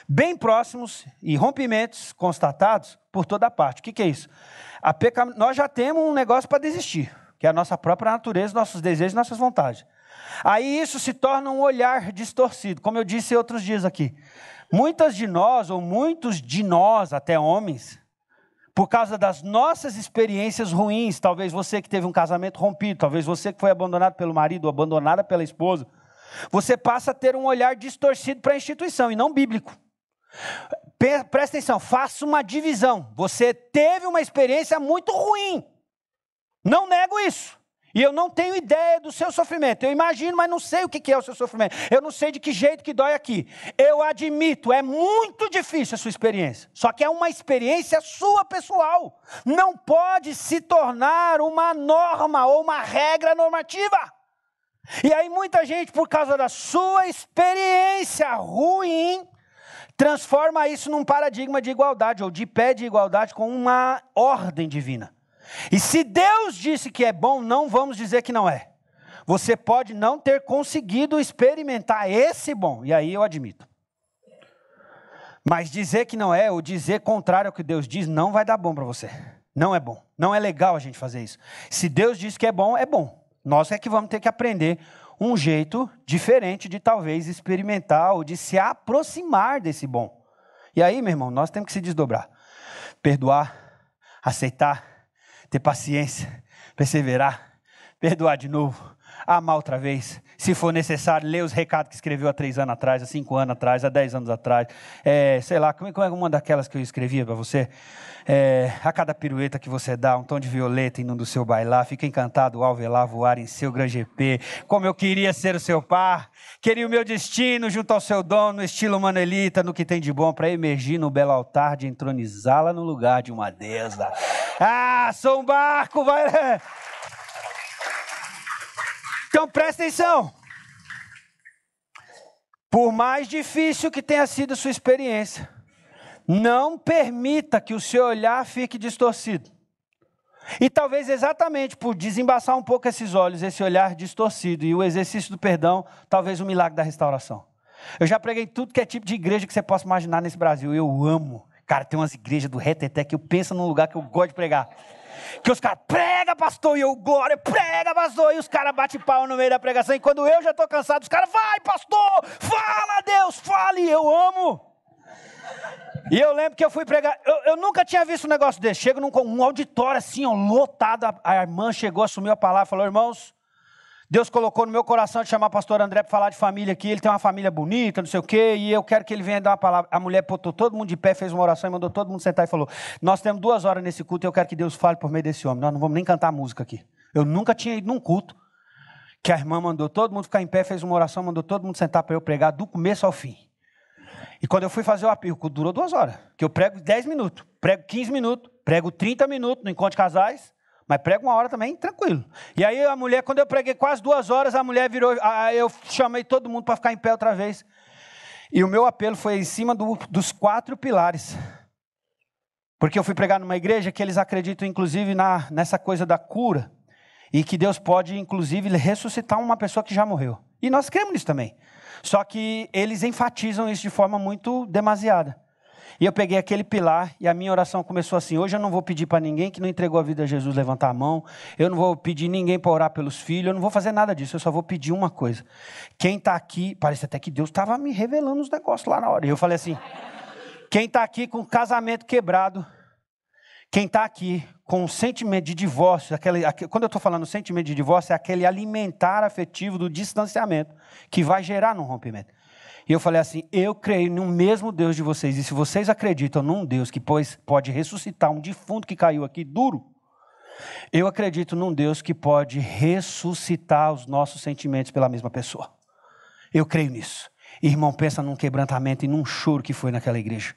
bem próximos e rompimentos constatados por toda parte. O que é isso? Nós já temos um negócio para desistir, que é a nossa própria natureza, nossos desejos e nossas vontades. Aí isso se torna um olhar distorcido, como eu disse outros dias aqui. Muitas de nós, ou muitos de nós, até homens, por causa das nossas experiências ruins, talvez você que teve um casamento rompido, talvez você que foi abandonado pelo marido, ou abandonada pela esposa, você passa a ter um olhar distorcido para a instituição, e não bíblico. Presta atenção, faça uma divisão. Você teve uma experiência muito ruim. Não nego isso. E eu não tenho ideia do seu sofrimento. Eu imagino, mas não sei o que é o seu sofrimento. Eu não sei de que jeito que dói aqui. Eu admito, é muito difícil a sua experiência. Só que é uma experiência sua, pessoal. Não pode se tornar uma norma ou uma regra normativa. E aí muita gente, por causa da sua experiência ruim, transforma isso num paradigma de igualdade, ou de pé de igualdade com uma ordem divina. E se Deus disse que é bom, não vamos dizer que não é. Você pode não ter conseguido experimentar esse bom, e aí eu admito. Mas dizer que não é, ou dizer contrário ao que Deus diz, não vai dar bom para você. Não é bom. Não é legal a gente fazer isso. Se Deus diz que é bom, é bom. Nós é que vamos ter que aprender um jeito diferente de talvez experimentar ou de se aproximar desse bom. E aí, meu irmão, nós temos que se desdobrar. Perdoar, aceitar, ter paciência, perseverar, perdoar de novo, amar outra vez. Se for necessário, ler os recados que escreveu há 3 anos atrás, há 5 anos atrás, há 10 anos atrás. Sei lá, como é uma daquelas que eu escrevia para você? A cada pirueta que você dá, um tom de violeta indo do seu bailar, fica encantado ao velar voar em seu gran GP. Como eu queria ser o seu par, queria o meu destino junto ao seu dono, no estilo manuelita, no que tem de bom, para emergir no belo altar de entronizá-la no lugar de uma deusa. Sou um barco, vai... Então presta atenção. Por mais difícil que tenha sido a sua experiência, não permita que o seu olhar fique distorcido. E talvez exatamente por desembaçar um pouco esses olhos, esse olhar distorcido e o exercício do perdão, talvez o milagre da restauração. Eu já preguei tudo que é tipo de igreja que você possa imaginar nesse Brasil. Eu amo. Cara, tem umas igrejas do reteté que eu penso num lugar que eu gosto de pregar. Que os caras, prega pastor, e eu, glória, prega pastor, e os caras batem pau no meio da pregação, e quando eu já estou cansado, os caras, vai pastor, fala Deus, fale, eu amo. E eu lembro que eu fui pregar, eu nunca tinha visto um negócio desse, chego num auditório assim, ó, lotado, a irmã chegou, assumiu a palavra, falou, irmãos, Deus colocou no meu coração de chamar o pastor André para falar de família aqui, ele tem uma família bonita, não sei o quê, e eu quero que ele venha dar uma palavra. A mulher botou todo mundo de pé, fez uma oração e mandou todo mundo sentar e falou, nós temos 2 horas nesse culto e eu quero que Deus fale por meio desse homem, nós não vamos nem cantar música aqui. Eu nunca tinha ido num culto que a irmã mandou todo mundo ficar em pé, fez uma oração, mandou todo mundo sentar para eu pregar do começo ao fim. E quando eu fui fazer o apelo, o culto durou 2 horas, que eu prego 10 minutos, prego 15 minutos, prego 30 minutos no encontro de casais, mas prego 1 hora também, tranquilo. E aí a mulher, quando eu preguei quase 2 horas, a mulher virou, eu chamei todo mundo para ficar em pé outra vez. E o meu apelo foi em cima dos 4 pilares. Porque eu fui pregar numa igreja que eles acreditam, inclusive, nessa coisa da cura. E que Deus pode, inclusive, ressuscitar uma pessoa que já morreu. E nós cremos nisso também. Só que eles enfatizam isso de forma muito demasiada. E eu peguei aquele pilar e a minha oração começou assim, hoje eu não vou pedir para ninguém que não entregou a vida a Jesus levantar a mão, eu não vou pedir ninguém para orar pelos filhos, eu não vou fazer nada disso, eu só vou pedir uma coisa. Quem está aqui, parece até que Deus estava me revelando os negócios lá na hora. E eu falei assim, quem está aqui com o casamento quebrado, quem está aqui com um sentimento de divórcio, quando eu estou falando sentimento de divórcio, é aquele alimentar afetivo do distanciamento que vai gerar num rompimento. E eu falei assim, eu creio no mesmo Deus de vocês, e se vocês acreditam num Deus que pode ressuscitar um defunto que caiu aqui duro, eu acredito num Deus que pode ressuscitar os nossos sentimentos pela mesma pessoa. Eu creio nisso. Irmão, pensa num quebrantamento e num choro que foi naquela igreja.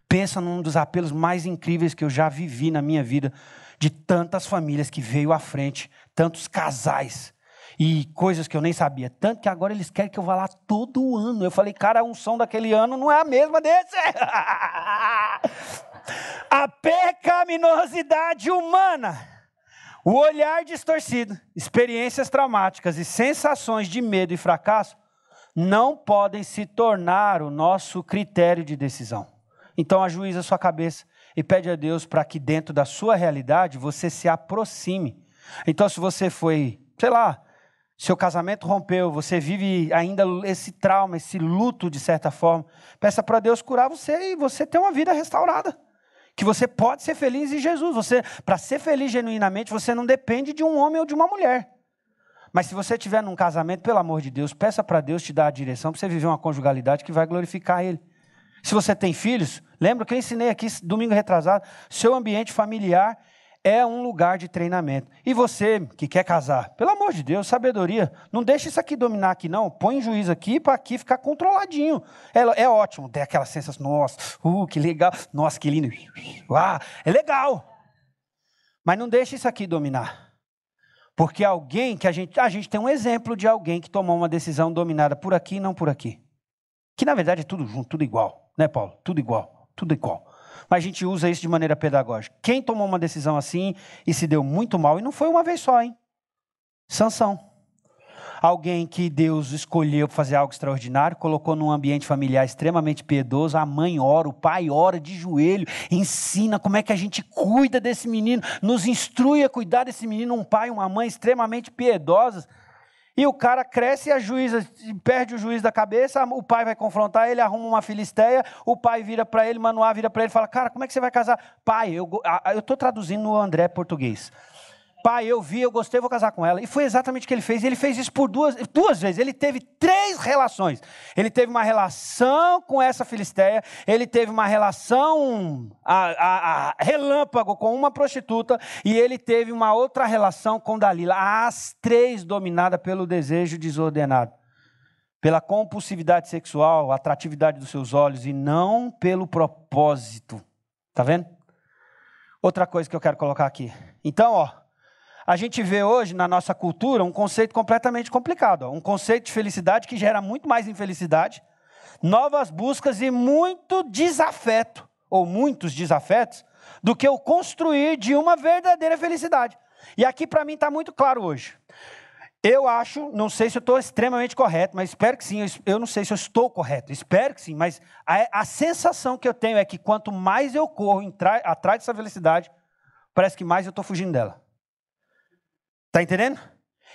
Pensa num dos apelos mais incríveis que eu já vivi na minha vida, de tantas famílias que veio à frente, tantos casais, e coisas que eu nem sabia, tanto que agora eles querem que eu vá lá todo ano. Eu falei, cara, a unção daquele ano não é a mesma desse. A pecaminosidade humana, o olhar distorcido, experiências traumáticas e sensações de medo e fracasso não podem se tornar o nosso critério de decisão. Então ajuiza a sua cabeça e pede a Deus para que dentro da sua realidade você se aproxime. Então se você foi, sei lá, seu casamento rompeu, você vive ainda esse trauma, esse luto de certa forma, peça para Deus curar você e você ter uma vida restaurada. Que você pode ser feliz em Jesus. Para ser feliz genuinamente, você não depende de um homem ou de uma mulher. Mas se você estiver num casamento, pelo amor de Deus, peça para Deus te dar a direção para você viver uma conjugalidade que vai glorificar Ele. Se você tem filhos, lembra que eu ensinei aqui domingo retrasado, seu ambiente familiar é um lugar de treinamento. E você que quer casar, pelo amor de Deus, sabedoria, não deixa isso aqui dominar aqui não, põe juiz aqui para aqui ficar controladinho. É ótimo, tem aquela sensação, nossa, que legal, nossa, que lindo, é legal. Mas não deixa isso aqui dominar. Porque alguém que a gente tem um exemplo de alguém que tomou uma decisão dominada por aqui e não por aqui. Que na verdade é tudo junto, tudo igual, né Paulo? Tudo igual, tudo igual. Mas a gente usa isso de maneira pedagógica. Quem tomou uma decisão assim e se deu muito mal, e não foi uma vez só, hein? Sansão. Alguém que Deus escolheu para fazer algo extraordinário, colocou num ambiente familiar extremamente piedoso, a mãe ora, o pai ora de joelho, ensina como é que a gente cuida desse menino, nos instrui a cuidar desse menino, um pai e uma mãe extremamente piedosos. E o cara cresce e a juíza perde o juízo da cabeça, o pai vai confrontar ele, arruma uma filisteia, o pai vira para ele, Manoá vira para ele e fala, cara, como é que você vai casar? Pai, eu estou traduzindo no André português. pai, eu vi, eu gostei, eu vou casar com ela. E foi exatamente o que ele fez. Ele fez isso por duas vezes. Ele teve 3 relações. Ele teve uma relação com essa filisteia. Ele teve uma relação a relâmpago com uma prostituta. E ele teve uma outra relação com Dalila. As 3 dominadas pelo desejo desordenado. Pela compulsividade sexual, a atratividade dos seus olhos. E não pelo propósito. Está vendo? Outra coisa que eu quero colocar aqui. Então, a gente vê hoje na nossa cultura um conceito completamente complicado. Um conceito de felicidade que gera muito mais infelicidade, novas buscas e muito desafeto, ou muitos desafetos, do que o construir de uma verdadeira felicidade. E aqui para mim está muito claro hoje. Eu acho, não sei se eu estou extremamente correto, mas espero que sim. Eu não sei se eu estou correto, espero que sim. Mas a sensação que eu tenho é que quanto mais eu corro atrás dessa felicidade, parece que mais eu estou fugindo dela. Está entendendo?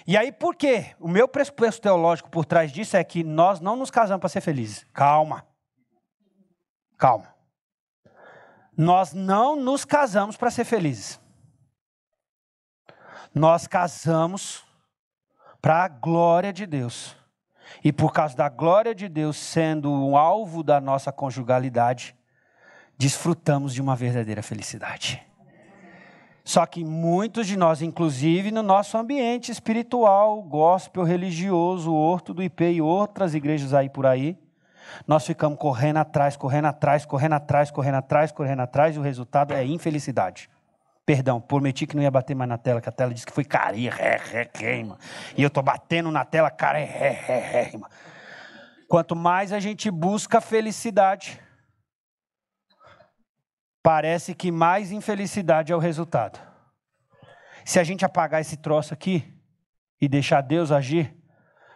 E aí por quê? O meu pressuposto teológico por trás disso é que nós não nos casamos para ser felizes. Calma. Calma. Nós não nos casamos para ser felizes. Nós casamos para a glória de Deus. E por causa da glória de Deus sendo o alvo da nossa conjugalidade, desfrutamos de uma verdadeira felicidade. Só que muitos de nós, inclusive no nosso ambiente espiritual, gospel, religioso, orto do IP e outras igrejas aí por aí, nós ficamos correndo atrás, e o resultado é infelicidade. Perdão, prometi que não ia bater mais na tela, que a tela disse que foi carinha, irmão. E eu estou batendo na tela, cara, irmão. Quanto mais a gente busca felicidade, parece que mais infelicidade é o resultado. Se a gente apagar esse troço aqui e deixar Deus agir,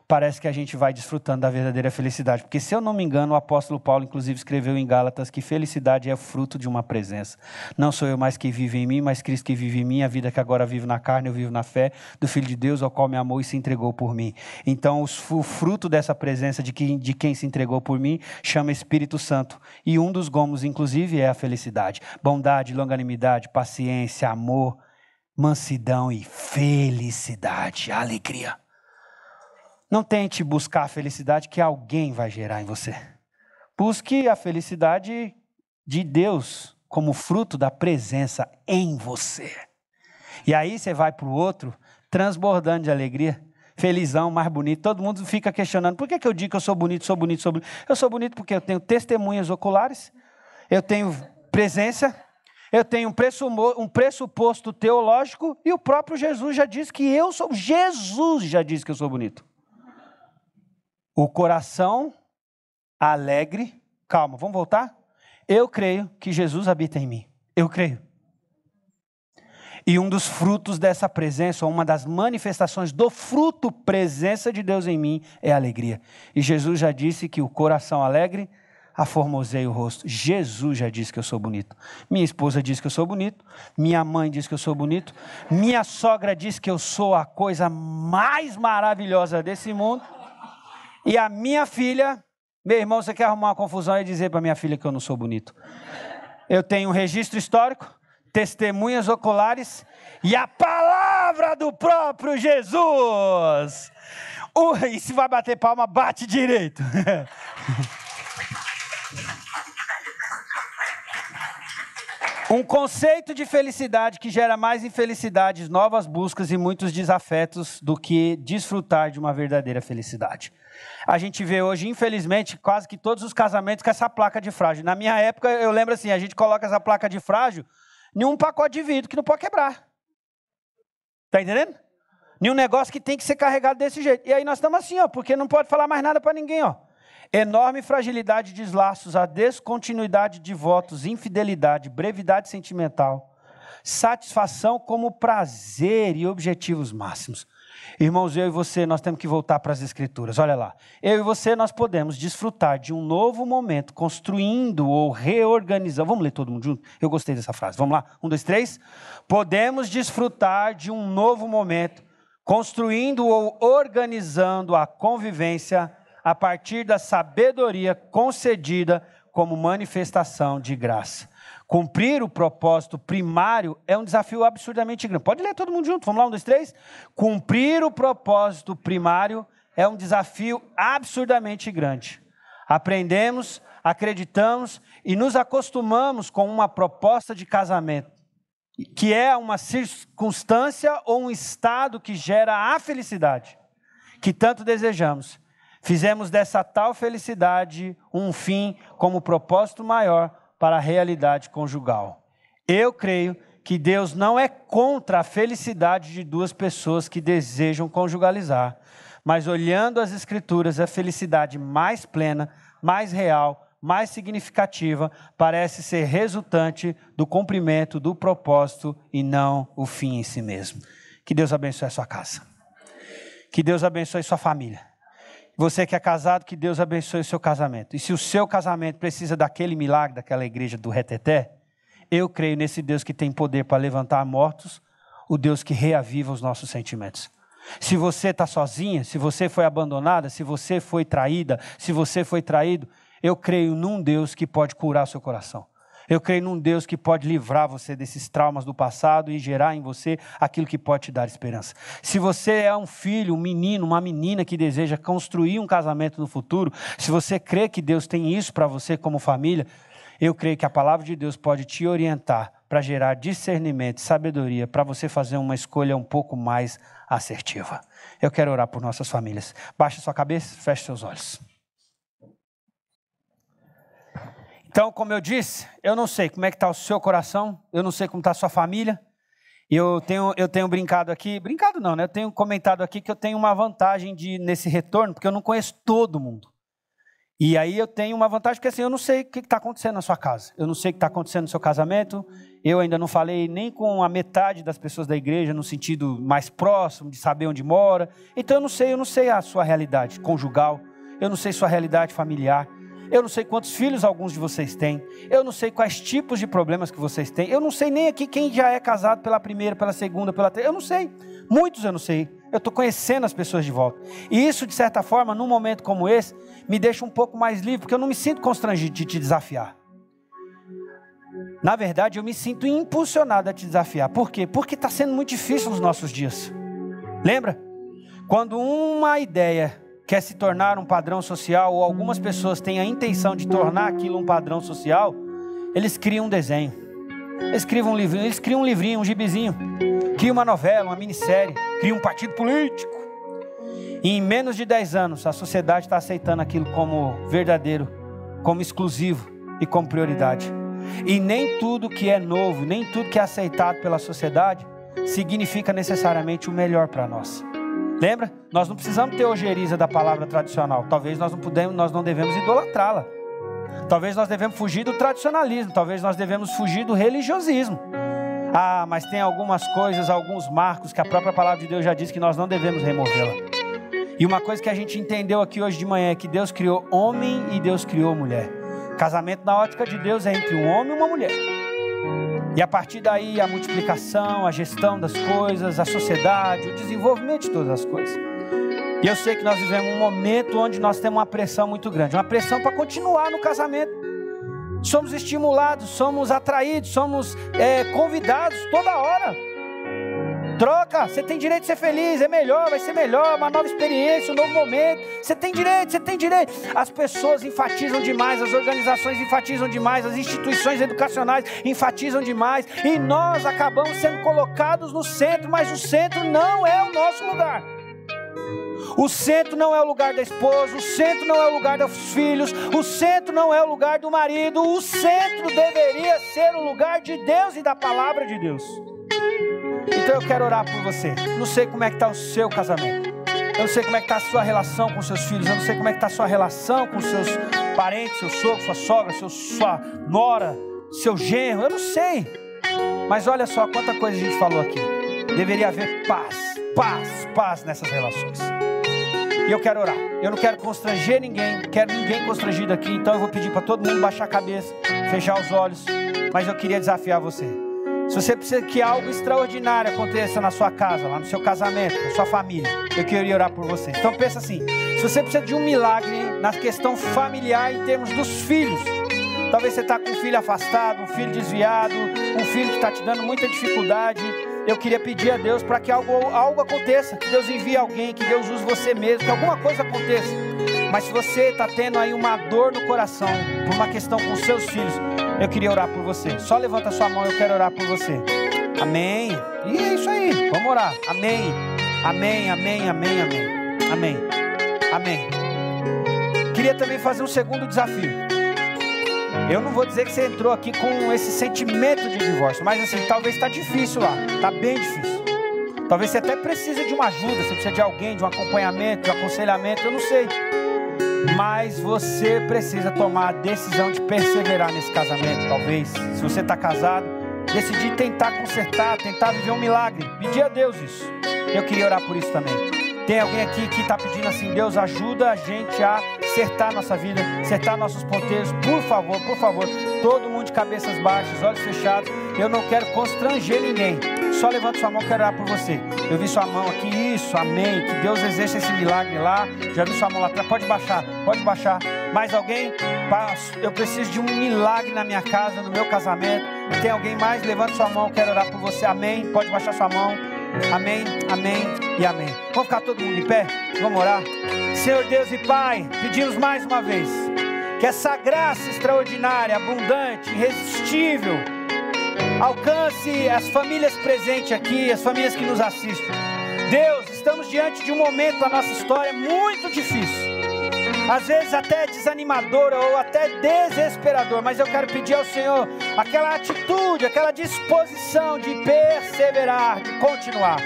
parece que a gente vai desfrutando da verdadeira felicidade. Porque se eu não me engano, o apóstolo Paulo inclusive escreveu em Gálatas que felicidade é fruto de uma presença. Não sou eu mais que vive em mim, mas Cristo que vive em mim. A vida que agora vivo na carne, eu vivo na fé do Filho de Deus, ao qual me amou e se entregou por mim. Então o fruto dessa presença de quem se entregou por mim chama Espírito Santo. E um dos gomos inclusive é a felicidade. Bondade, longanimidade, paciência, amor, mansidão e felicidade, alegria. Não tente buscar a felicidade que alguém vai gerar em você. Busque a felicidade de Deus como fruto da presença em você. E aí você vai para o outro transbordando de alegria, felizão, mais bonito. Todo mundo fica questionando, por que eu digo que eu sou bonito, sou bonito, sou bonito? Eu sou bonito porque eu tenho testemunhas oculares, eu tenho presença, eu tenho um pressuposto teológico e o próprio Jesus já disse que eu sou. Jesus já disse que eu sou bonito. O coração alegre, calma, vamos voltar? Eu creio que Jesus habita em mim, eu creio. E um dos frutos dessa presença, ou uma das manifestações do fruto presença de Deus em mim, é a alegria. E Jesus já disse que o coração alegre aformoseia o rosto. Jesus já disse que eu sou bonito. Minha esposa diz que eu sou bonito, minha mãe diz que eu sou bonito, minha sogra diz que eu sou a coisa mais maravilhosa desse mundo. E a minha filha, meu irmão, você quer arrumar uma confusão e dizer para minha filha que eu não sou bonito. Eu tenho um registro histórico, testemunhas oculares e a palavra do próprio Jesus. E se vai bater palma, bate direito. Um conceito de felicidade que gera mais infelicidades, novas buscas e muitos desafetos do que desfrutar de uma verdadeira felicidade. A gente vê hoje, infelizmente, quase que todos os casamentos com essa placa de frágil. Na minha época, eu lembro assim, a gente coloca essa placa de frágil em um pacote de vidro que não pode quebrar. Tá entendendo? Em um negócio que tem que ser carregado desse jeito. E aí nós estamos assim, porque não pode falar mais nada para ninguém, Enorme fragilidade de laços, a descontinuidade de votos, infidelidade, brevidade sentimental, satisfação como prazer e objetivos máximos. Irmãos, eu e você, nós temos que voltar para as Escrituras. Olha lá. Eu e você, nós podemos desfrutar de um novo momento, construindo ou reorganizando. Vamos ler todo mundo junto? Eu gostei dessa frase. Vamos lá? 1, 2, 3. Podemos desfrutar de um novo momento, construindo ou organizando a convivência a partir da sabedoria concedida como manifestação de graça. Cumprir o propósito primário é um desafio absurdamente grande. Pode ler todo mundo junto, vamos lá, 1, 2, 3. Cumprir o propósito primário é um desafio absurdamente grande. Aprendemos, acreditamos e nos acostumamos com uma proposta de casamento, que é uma circunstância ou um estado que gera a felicidade que tanto desejamos. Fizemos dessa tal felicidade um fim como propósito maior para a realidade conjugal. Eu creio que Deus não é contra a felicidade de duas pessoas que desejam conjugalizar, mas olhando as Escrituras, a felicidade mais plena, mais real, mais significativa, parece ser resultante do cumprimento do propósito e não o fim em si mesmo. Que Deus abençoe a sua casa. Que Deus abençoe a sua família. Você que é casado, que Deus abençoe o seu casamento. E se o seu casamento precisa daquele milagre, daquela igreja do reteté, eu creio nesse Deus que tem poder para levantar mortos, o Deus que reaviva os nossos sentimentos. Se você está sozinha, se você foi abandonada, se você foi traída, se você foi traído, eu creio num Deus que pode curar o seu coração. Eu creio num Deus que pode livrar você desses traumas do passado e gerar em você aquilo que pode te dar esperança. Se você é um filho, um menino, uma menina que deseja construir um casamento no futuro, se você crê que Deus tem isso para você como família, eu creio que a palavra de Deus pode te orientar para gerar discernimento e sabedoria para você fazer uma escolha um pouco mais assertiva. Eu quero orar por nossas famílias. Baixe sua cabeça, feche seus olhos. Então, como eu disse, eu não sei como é que está o seu coração, eu não sei como está a sua família. Eu tenho brincado aqui, brincado não, né? Eu tenho comentado aqui que eu tenho uma vantagem nesse retorno, porque eu não conheço todo mundo. E aí eu tenho uma vantagem, porque assim, eu não sei o que está acontecendo na sua casa. Eu não sei o que está acontecendo no seu casamento. Eu ainda não falei nem com a metade das pessoas da igreja, no sentido mais próximo, de saber onde mora. Então eu não sei a sua realidade conjugal. Eu não sei sua realidade familiar. Eu não sei quantos filhos alguns de vocês têm. Eu não sei quais tipos de problemas que vocês têm. Eu não sei nem aqui quem já é casado pela primeira, pela segunda, pela terceira. Eu não sei. Muitos eu não sei. Eu estou conhecendo as pessoas de volta. E isso, de certa forma, num momento como esse, me deixa um pouco mais livre, porque eu não me sinto constrangido de te desafiar. Na verdade, eu me sinto impulsionado a te desafiar. Por quê? Porque está sendo muito difícil nos nossos dias. Lembra? Quando uma ideia quer se tornar um padrão social, ou algumas pessoas têm a intenção de tornar aquilo um padrão social, eles criam um desenho, eles criam um livrinho, um gibizinho, criam uma novela, uma minissérie, criam um partido político. E em menos de 10 anos, a sociedade está aceitando aquilo como verdadeiro, como exclusivo e como prioridade. E nem tudo que é novo, nem tudo que é aceitado pela sociedade, significa necessariamente o melhor para nós. Lembra? Nós não precisamos ter ojeriza da palavra tradicional. Talvez nós não devemos idolatrá-la. Talvez nós devemos fugir do tradicionalismo. Talvez nós devemos fugir do religiosismo. Ah, mas tem algumas coisas, alguns marcos que a própria palavra de Deus já diz que nós não devemos removê-la. E uma coisa que a gente entendeu aqui hoje de manhã é que Deus criou homem e Deus criou mulher. Casamento na ótica de Deus é entre um homem e uma mulher. E a partir daí a multiplicação, a gestão das coisas, a sociedade, o desenvolvimento de todas as coisas. E eu sei que nós vivemos um momento onde nós temos uma pressão muito grande. Uma pressão para continuar no casamento. Somos estimulados, somos atraídos, somos convidados toda hora. Troca, você tem direito de ser feliz, é melhor, vai ser melhor, uma nova experiência, um novo momento. Você tem direito, você tem direito. As pessoas enfatizam demais, as organizações enfatizam demais, as instituições educacionais enfatizam demais. E nós acabamos sendo colocados no centro, mas o centro não é o nosso lugar. O centro não é o lugar da esposa, o centro não é o lugar dos filhos, o centro não é o lugar do marido, o centro deveria ser o lugar de Deus e da palavra de Deus. Então eu quero orar por você. Não sei como é que está o seu casamento. Eu não sei como é que está a sua relação com seus filhos. Eu não sei como é que está a sua relação com seus parentes, seu sogro, sua sogra, sua nora, seu genro. Eu não sei. Mas olha só quanta coisa a gente falou aqui. Deveria haver paz nessas relações. E eu quero orar. Eu não quero constranger ninguém. Não quero ninguém constrangido aqui. Então eu vou pedir para todo mundo baixar a cabeça, fechar os olhos. Mas eu queria desafiar você. Se você precisa que algo extraordinário aconteça na sua casa, lá no seu casamento, na sua família, eu queria orar por você. Então pensa assim, se você precisa de um milagre na questão familiar em termos dos filhos, Talvez você está com um filho afastado, um filho desviado, um filho que está te dando muita dificuldade. Eu queria pedir a Deus para que algo aconteça, que Deus envie alguém, que Deus use você mesmo, que alguma coisa aconteça. Mas se você está tendo aí uma dor no coração, por uma questão com os seus filhos, eu queria orar por você. Só levanta a sua mão, eu quero orar por você. Amém. E é isso aí, vamos orar. Amém. Amém, amém, amém, amém. Amém. Amém. Queria também fazer um segundo desafio. Eu não vou dizer que você entrou aqui com esse sentimento de divórcio, mas assim, talvez está difícil lá, está bem difícil. Talvez você até precise de uma ajuda, você precisa de alguém, de um acompanhamento, de um aconselhamento, eu não sei. Mas você precisa tomar a decisão de perseverar nesse casamento, talvez. Se você está casado, decidir tentar consertar, tentar viver um milagre, pedir a Deus isso. Eu queria orar por isso também. Tem alguém aqui que está pedindo assim, Deus ajuda a gente a acertar nossa vida, acertar nossos ponteiros, por favor, todo mundo de cabeças baixas, olhos fechados, eu não quero constranger ninguém, só levanta sua mão, quero orar por você. Eu vi sua mão aqui, isso, amém, que Deus exerça esse milagre lá, já vi sua mão lá atrás, pode baixar, mais alguém? Eu preciso de um milagre na minha casa, no meu casamento, tem alguém mais? Levanta sua mão, quero orar por você, amém, pode baixar sua mão. Amém, amém e amém. Vamos ficar todo mundo em pé? Vamos orar? Senhor Deus e Pai, pedimos mais uma vez que essa graça extraordinária, abundante, irresistível alcance as famílias presentes aqui, as famílias que nos assistem. Deus, estamos diante de um momento da nossa história muito difícil, às vezes até desanimador ou até desesperador, mas eu quero pedir ao Senhor aquela atitude, aquela disposição de perseverar, de continuar.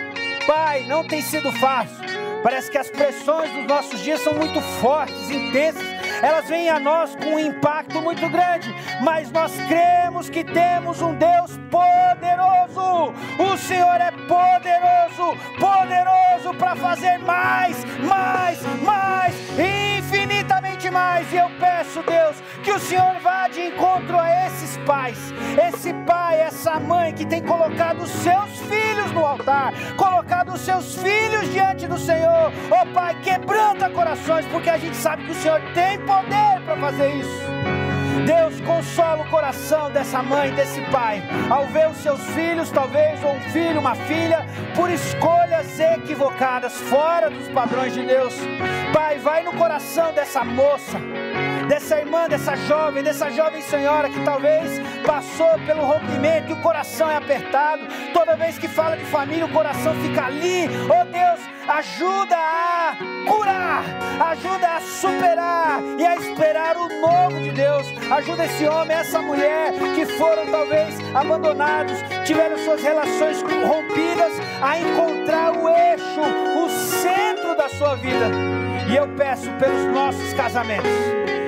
Pai, não tem sido fácil, parece que as pressões dos nossos dias são muito fortes, intensas, elas vêm a nós com um impacto muito grande, mas nós cremos que temos um Deus poderoso. O Senhor é poderoso para fazer mais, infinitamente mais. E eu peço, Deus, que o Senhor vá de encontro a esses pais, esse pai, essa mãe que tem colocado os seus filhos no altar, colocado os seus filhos diante do Senhor. Ó Pai, quebranta corações, porque a gente sabe que o Senhor tem poder para fazer isso. Deus, consola o coração dessa mãe, desse pai, ao ver os seus filhos, talvez, ou um filho, uma filha, por escolhas equivocadas, fora dos padrões de Deus. Pai, vai no coração dessa moça, dessa irmã, dessa jovem senhora que talvez passou pelo rompimento e o coração é apertado. Toda vez que fala de família, o coração fica ali. Oh Deus, ajuda a curar, ajuda a superar e a esperar o novo de Deus. Ajuda esse homem, essa mulher que foram talvez abandonados, tiveram suas relações rompidas, a encontrar o eixo, o centro da sua vida. E eu peço pelos nossos casamentos,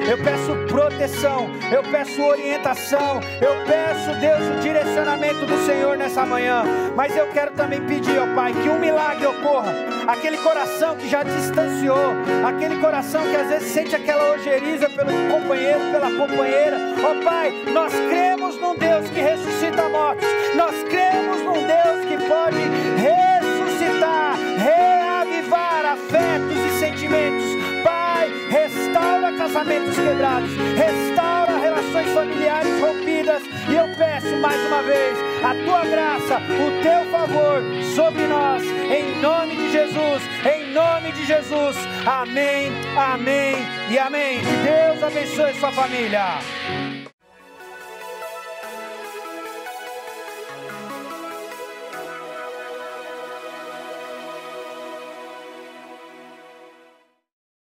eu peço proteção, eu peço orientação, eu peço, Deus, o direcionamento do Senhor nessa manhã. Mas eu quero também pedir, ó Pai, que um milagre ocorra. Aquele coração que já distanciou, aquele coração que às vezes sente aquela ojeriza pelo companheiro, pela companheira. Ó Pai, nós cremos num Deus que ressuscita mortos, nós cremos num Deus que pode ressuscitar, reavivar afetos e sentimentos. Pai, restaura casamentos quebrados, restaura relações familiares rompidas. E eu peço mais uma vez a tua graça, o teu favor sobre nós, em nome de Jesus, em nome de Jesus. Amém, amém e amém. Que Deus abençoe sua família.